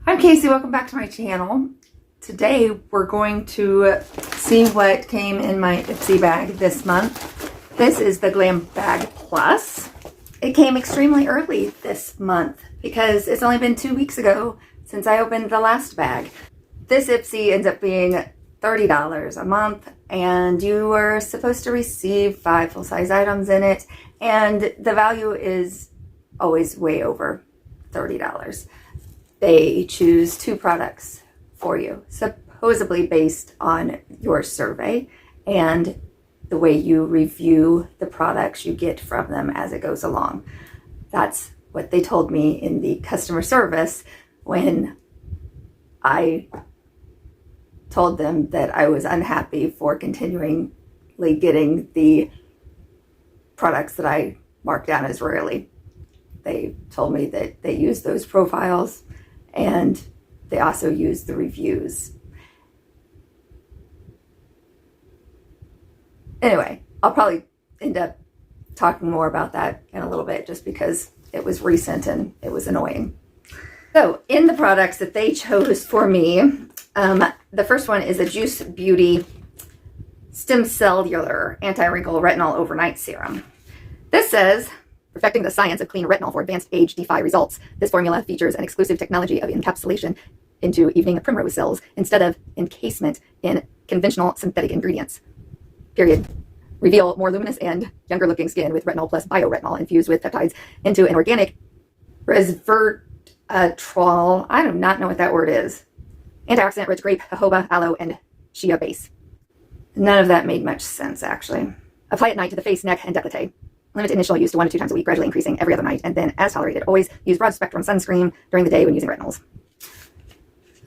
I'm Casey, welcome back to my channel. Today we're going to see what came in my Ipsy bag this month. This is the Glambag Plus. It came extremely early this month because it's only been 2 weeks ago since I opened the last bag. This Ipsy ends up being $30 a month and you are supposed to receive 5 full-size items in it, and the value is always way over $30. They choose 2 products for you, supposedly based on your survey and the way you review the products you get from them as it goes along. That's what they told me in the customer service when I told them that I was unhappy for continually getting the products that I marked down as rarely. They told me that they use those profiles and they also use the reviews. Anyway, I'll probably end up talking more about that in a little bit just because it was recent and it was annoying. So in the products that they chose for me, the first one is a Juice Beauty Stem Cellular Anti-Wrinkle Retinol Overnight Serum. This says, perfecting the science of clean retinol for advanced age-defy results. This formula features an exclusive technology of encapsulation into evening primrose cells instead of encasement in conventional synthetic ingredients. Period. Reveal more luminous and younger-looking skin with retinol plus bioretinol infused with peptides into an organic resveratrol. I do not know what that word is. Antioxidant-rich grape, jojoba, aloe, and shea base. None of that made much sense, actually. Apply at night to the face, neck, and décolleté. Limit initial use to 1 to 2 times a week, gradually increasing every other night, and then, as tolerated, always use broad-spectrum sunscreen during the day when using retinols.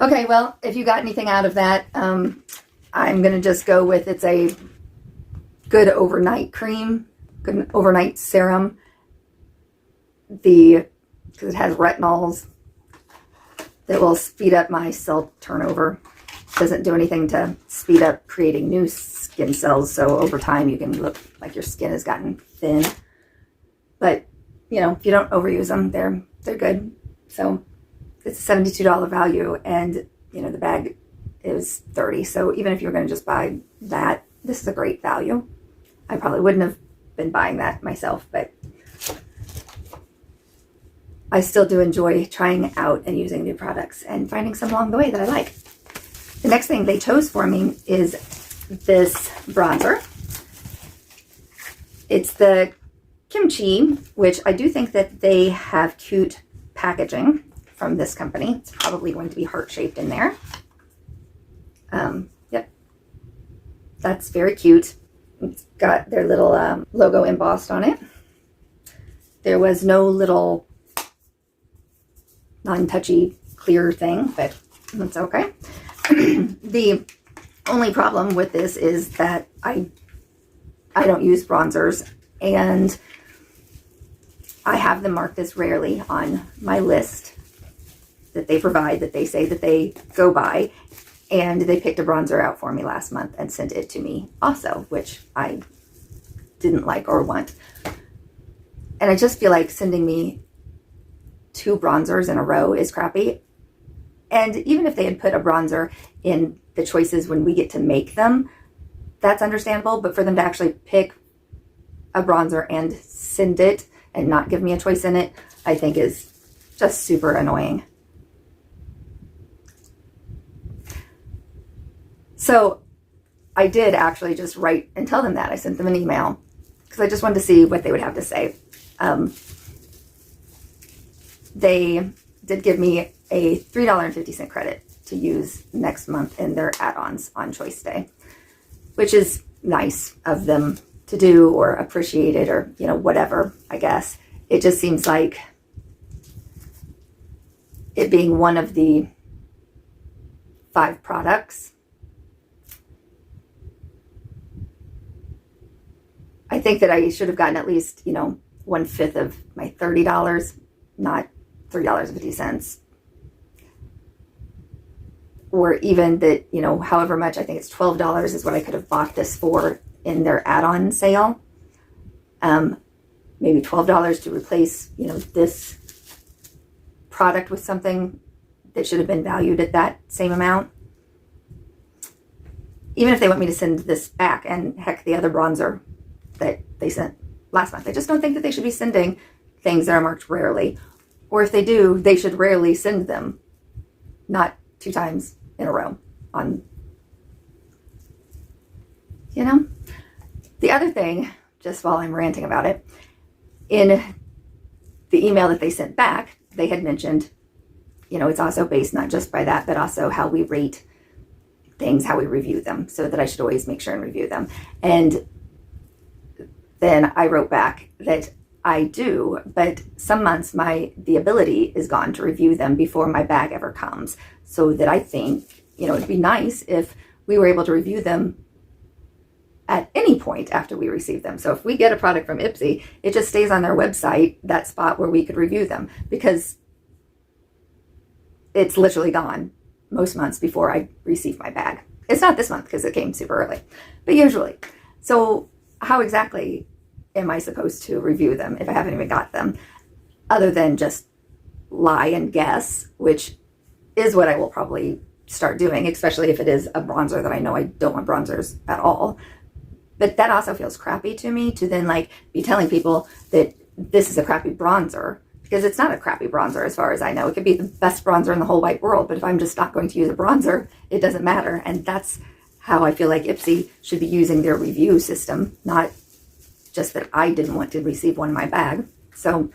Okay, well, if you got anything out of that, I'm going to just go with it's a good overnight cream, good overnight serum. Because it has retinols that will speed up my cell turnover. Doesn't do anything to speed up creating new skin cells, so over time you can look like your skin has gotten thin. But, you know, if you don't overuse them, they're good. So it's a $72 value, and, you know, the bag is $30. So even if you're going to just buy that, this is a great value. I probably wouldn't have been buying that myself, but I still do enjoy trying out and using new products and finding some along the way that I like. The next thing they chose for me is this bronzer. It's the Kimchi, which I do think that they have cute packaging from this company. It's probably going to be heart-shaped in there. Yep. That's very cute. It's got their little logo embossed on it. There was no little non-touchy clear thing, but that's okay. The only problem with this is that I don't use bronzers, and I have them marked as rarely on my list that they provide, that they say that they go by, and they picked a bronzer out for me last month and sent it to me also, which I didn't like or want. And I just feel like sending me 2 bronzers in a row is crappy. And even if they had put a bronzer in the choices when we get to make them, that's understandable. But for them to actually pick a bronzer and send it and not give me a choice in it, I think is just super annoying. So I did actually just write and tell them that. I sent them an email because I just wanted to see what they would have to say. They did give me a $3.50 credit to use next month in their add-ons on Choice Day, which is nice of them to do or appreciate it, or, you know, whatever, I guess. It just seems like it being one of the 5 products, I think that I should have gotten at least, you know, 1/5 of my $30, not $3.50. Or even that, you know, however much, I think it's $12 is what I could have bought this for in their add-on sale. Maybe $12 to replace, you know, this product with something that should have been valued at that same amount. Even if they want me to send this back, and heck, the other bronzer that they sent last month, I just don't think that they should be sending things that are marked rarely. Or if they do, they should rarely send them, not 2 times in a row on, you know? The other thing, just while I'm ranting about it, in the email that they sent back, they had mentioned, you know, it's also based not just by that, but also how we rate things, how we review them, so that I should always make sure and review them. And then I wrote back that I do, but some months the ability is gone to review them before my bag ever comes. So that I think, you know, it'd be nice if we were able to review them at any point after we receive them. So if we get a product from Ipsy, it just stays on their website, that spot where we could review them, because it's literally gone most months before I receive my bag. It's not this month because it came super early, but usually. So how exactly am I supposed to review them if I haven't even got them, other than just lie and guess, which is what I will probably start doing, especially if it is a bronzer that I know I don't want bronzers at all. But that also feels crappy to me, to then like be telling people that this is a crappy bronzer, because it's not a crappy bronzer as far as I know. It could be the best bronzer in the whole wide world, but if I'm just not going to use a bronzer, it doesn't matter. And that's how I feel like Ipsy should be using their review system, not just that I didn't want to receive one in my bag. So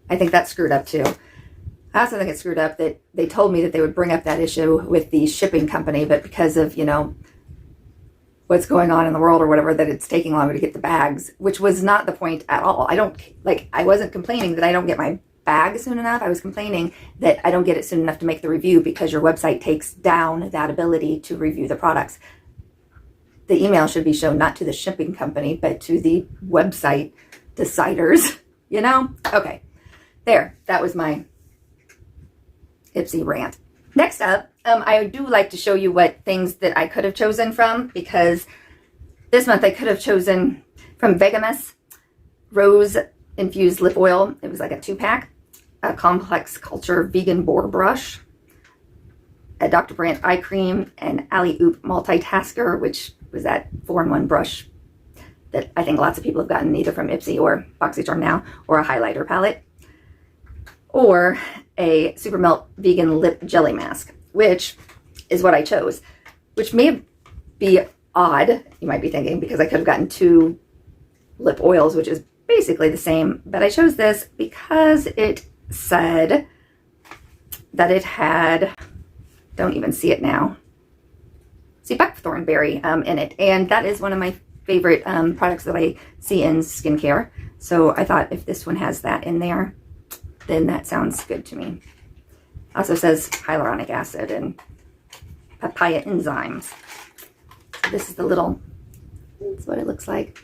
I think that's screwed up too. I also think it's screwed up that they told me that they would bring up that issue with the shipping company, but because of, you know, what's going on in the world or whatever, that it's taking longer to get the bags, which was not the point at all. I wasn't complaining that I don't get my bag soon enough. I was complaining that I don't get it soon enough to make the review because your website takes down that ability to review the products. The email should be shown not to the shipping company, but to the website deciders, you know? Okay, there, that was my Ipsy rant. Next up, I do like to show you what things that I could have chosen from, because this month I could have chosen from Vegamus Rose Infused Lip Oil. It was like a 2-pack, a Complex Culture Vegan Boar Brush, a Dr. Brandt Eye Cream, and Alley Oop Multitasker, which was that 4-in-1 brush that I think lots of people have gotten either from Ipsy or BoxyCharm now, or a highlighter palette, or a Super Melt Vegan Lip Jelly Mask, which is what I chose, which may be odd, you might be thinking, because I could have gotten 2 lip oils, which is basically the same, but I chose this because it said that it had, don't even see it now, see, buckthorn berry in it, and that is one of my favorite products that I see in skincare. So I thought if this one has that in there, then that sounds good to me. Also says hyaluronic acid and papaya enzymes. This is the little, that's what it looks like.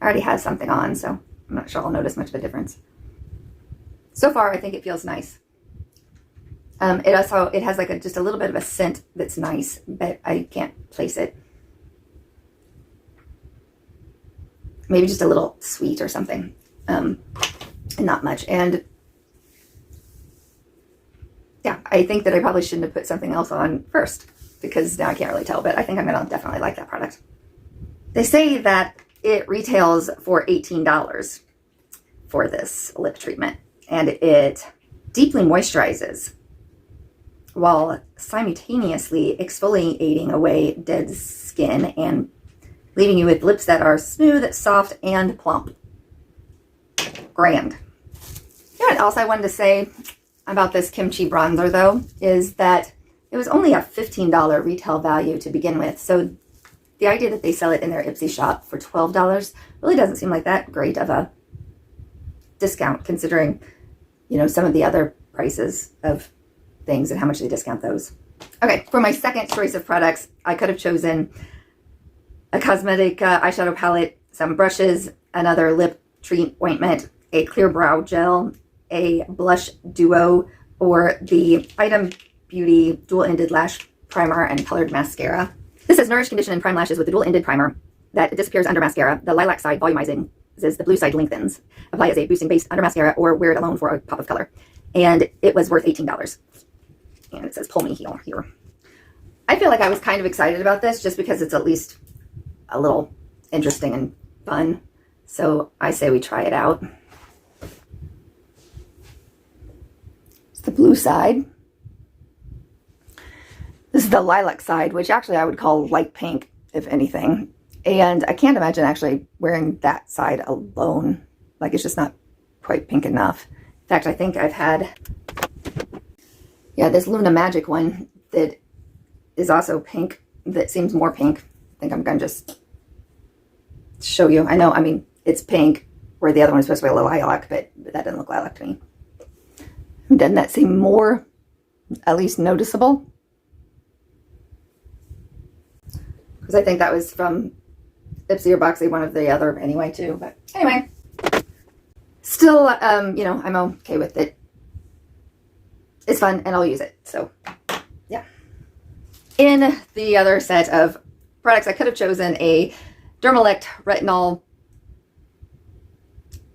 I already have something on, so I'm not sure I'll notice much of a difference. So far, I think it feels nice. It has like just a little bit of a scent that's nice, but I can't place it. Maybe just a little sweet or something, and not much. And yeah, I think that I probably shouldn't have put something else on first, because now I can't really tell, but I think I'm gonna definitely like that product. They say that it retails for $18 for this lip treatment, and it deeply moisturizes while simultaneously exfoliating away dead skin and leaving you with lips that are smooth, soft, and plump. Grand. You know what else I wanted to say about this kimchi bronzer, though, is that it was only a $15 retail value to begin with. So the idea that they sell it in their Ipsy shop for $12 really doesn't seem like that great of a discount, considering, you know, some of the other prices of things and how much they discount those. Okay, for my second choice of products, I could have chosen a cosmetic eyeshadow palette, some brushes, another lip treat ointment, a clear brow gel, a blush duo, or the Item Beauty dual-ended lash primer and colored mascara. This says nourish, condition, and prime lashes with the dual-ended primer that disappears under mascara. The lilac side volumizing, says the blue side lengthens. Apply as a boosting base under mascara or wear it alone for a pop of color. And it was worth $18. And it says pull me heel here. I feel like I was kind of excited about this just because it's at least a little interesting and fun. So I say we try it out. It's the blue side. This is the lilac side, which actually I would call light pink, if anything. And I can't imagine actually wearing that side alone. Like, it's just not quite pink enough. In fact, I think I've had, yeah, this Luna Magic one that is also pink, that seems more pink. I think I'm going to just show you. I know, I mean, it's pink, where the other one is supposed to be a little lilac, but that doesn't look lilac to me. Doesn't that seem more, at least noticeable? Because I think that was from Ipsy or Boxy, one of the other anyway, too. But anyway, still, you know, I'm okay with it. It's fun, and I'll use it. So, yeah. In the other set of products, I could have chosen a Dermalect Retinol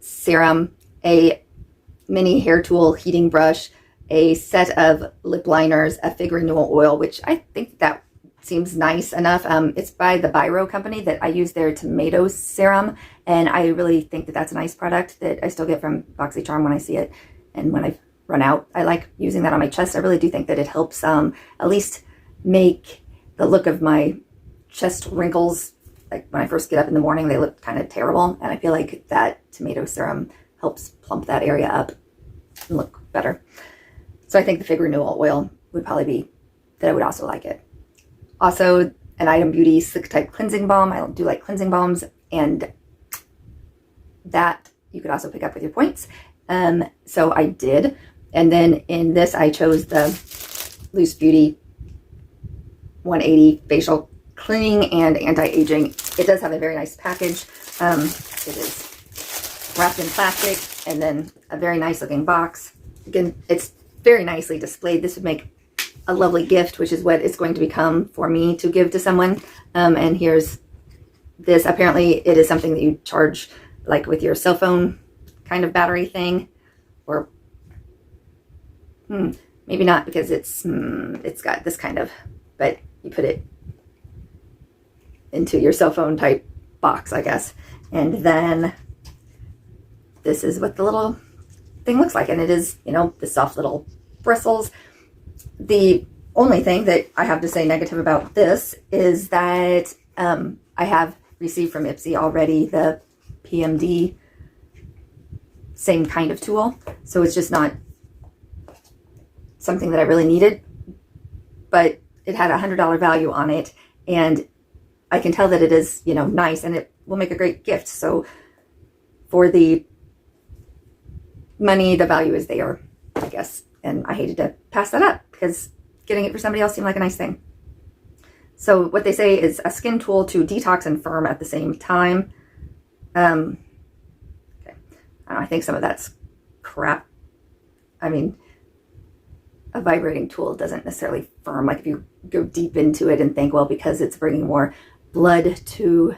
Serum, a mini hair tool heating brush, a set of lip liners, a fig renewal oil, which I think that seems nice enough. It's by the Biro company that I use their tomato serum, and I really think that that's a nice product that I still get from BoxyCharm when I see it. And when I've run out, I like using that on my chest. I really do think that it helps at least make the look of my chest wrinkles, like when I first get up in the morning, they look kind of terrible. And I feel like that tomato serum helps plump that area up and look better. So I think the fig renewal oil would probably be that I would also like it. Also, an Item Beauty Slick Type Cleansing Balm. I do like cleansing balms, and that you could also pick up with your points. So I did. And then in this, I chose the Loose Beauty 180 Facial Cleaning and Anti-Aging. It does have a very nice package. It is wrapped in plastic, and then a very nice looking box. Again, it's very nicely displayed. This would make a lovely gift, which is what it's going to become for me to give to someone. And here's this. Apparently it is something that you charge like with your cell phone kind of battery thing, or maybe not, because it's got this kind of, but you put it into your cell phone type box, I guess. And then this is what the little thing looks like. And it is, you know, the soft little bristles. The only thing that I have to say negative about this is that I have received from Ipsy already the PMD same kind of tool. So it's just not something that I really needed, but it had $100 value on it, and I can tell that it is, you know, nice, and it will make a great gift. So for the money, the value is there, I guess. And I hated to pass that up because getting it for somebody else seemed like a nice thing. So what they say is a skin tool to detox and firm at the same time. Okay. I think some of that's crap. I mean, a vibrating tool doesn't necessarily firm. Like if you go deep into it and think, well, because it's bringing more blood to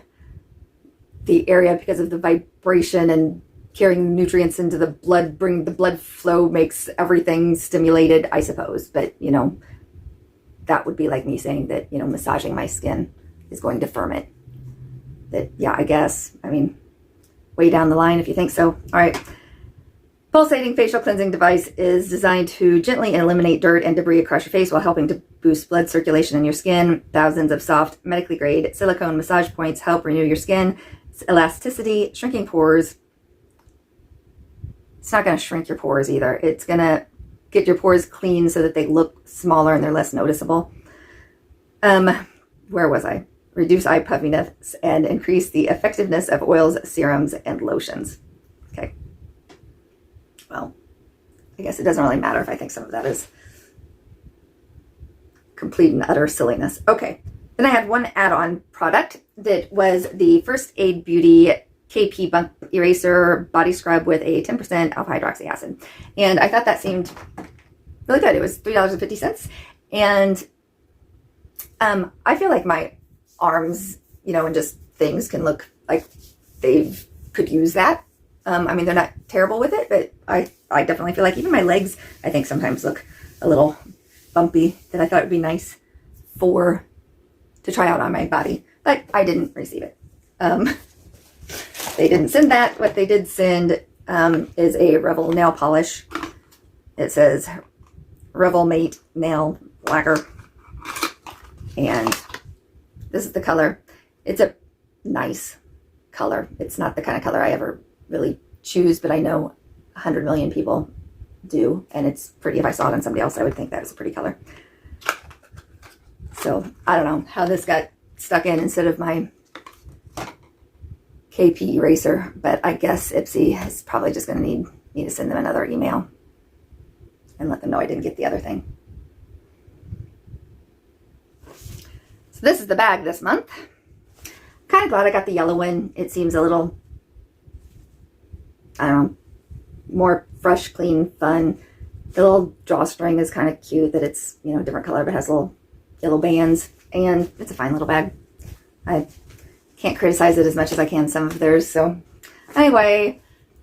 the area because of the vibration and carrying nutrients into the blood, bring the blood flow, makes everything stimulated, I suppose. But, you know, that would be like me saying that, you know, massaging my skin is going to firm it. That, yeah, I guess. I mean, way down the line if you think so. All right. Pulsating facial cleansing device is designed to gently eliminate dirt and debris across your face while helping to boost blood circulation in your skin. Thousands of soft, medically grade silicone massage points help renew your skin. Elasticity, shrinking pores. It's not going to shrink your pores either. It's going to get your pores clean so that they look smaller and they're less noticeable. Where was I? Reduce eye puffiness and increase the effectiveness of oils, serums, and lotions. Okay. Well, I guess it doesn't really matter if I think some of that is complete and utter silliness. Okay. Then I had one add-on product that was the First Aid Beauty KP Bump Eraser Body Scrub with a 10% alpha hydroxy acid. And I thought that seemed really good. It was $3.50. And I feel like my arms, you know, and just things can look like they could use that. I mean, they're not terrible with it, but I definitely feel like even my legs, I think sometimes look a little bumpy that I thought it would be nice to try out on my body, but I didn't receive it. They didn't send that. What they did send is a Revel nail polish. It says Revel Mate Nail Lacquer, and this is the color. It's a nice color. It's not the kind of color I ever really choose, but I know 100 million people do, and it's pretty. If I saw it on somebody else, I would think that was a pretty color. So I don't know how this got stuck in instead of my KP eraser, but I guess Ipsy is probably just going to need me to send them another email and let them know I didn't get the other thing. So this is the bag this month. Kind of glad I got the yellow one. It seems a little, I don't know, more fresh, clean, fun. The little drawstring is kind of cute that it's, you know, different color, but has little yellow bands, and it's a fine little bag. I can't criticize it as much as I can some of theirs. So anyway,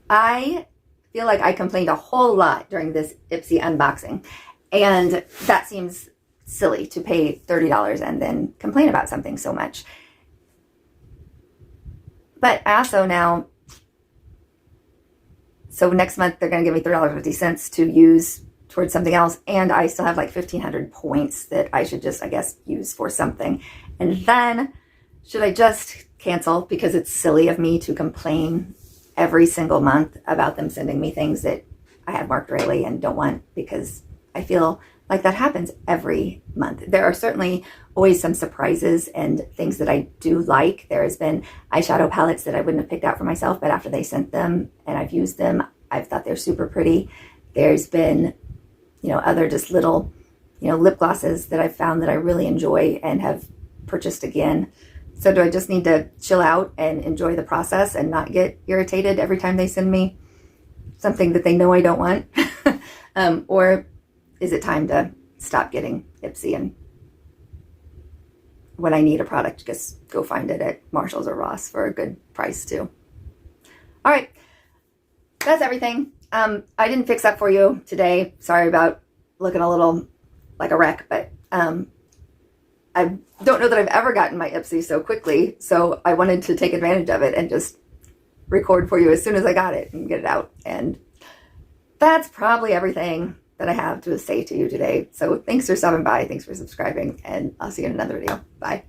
I feel like I complained a whole lot during this Ipsy unboxing, and that seems silly to pay $30 and then complain about something so much. But I also now, so next month they're going to give me $3.50 to use towards something else, and I still have like 1,500 points that I should just, I guess, use for something. And then should I just cancel because it's silly of me to complain every single month about them sending me things that I have marked really and don't want, because I feel like that happens every month. There are certainly always some surprises and things that I do like. There has been eyeshadow palettes that I wouldn't have picked out for myself, but after they sent them and I've used them, I've thought they're super pretty. There's been, you know, other just little, you know, lip glosses that I've found that I really enjoy and have purchased again. So do I just need to chill out and enjoy the process and not get irritated every time they send me something that they know I don't want? Or is it time to stop getting Ipsy, and when I need a product, just go find it at Marshall's or Ross for a good price too? All right, that's everything. I didn't fix up for you today. Sorry about looking a little like a wreck, but I don't know that I've ever gotten my Ipsy so quickly, so I wanted to take advantage of it and just record for you as soon as I got it and get it out. And that's probably everything that I have to say to you today. So thanks for stopping by. Thanks for subscribing, and I'll see you in another video. Bye.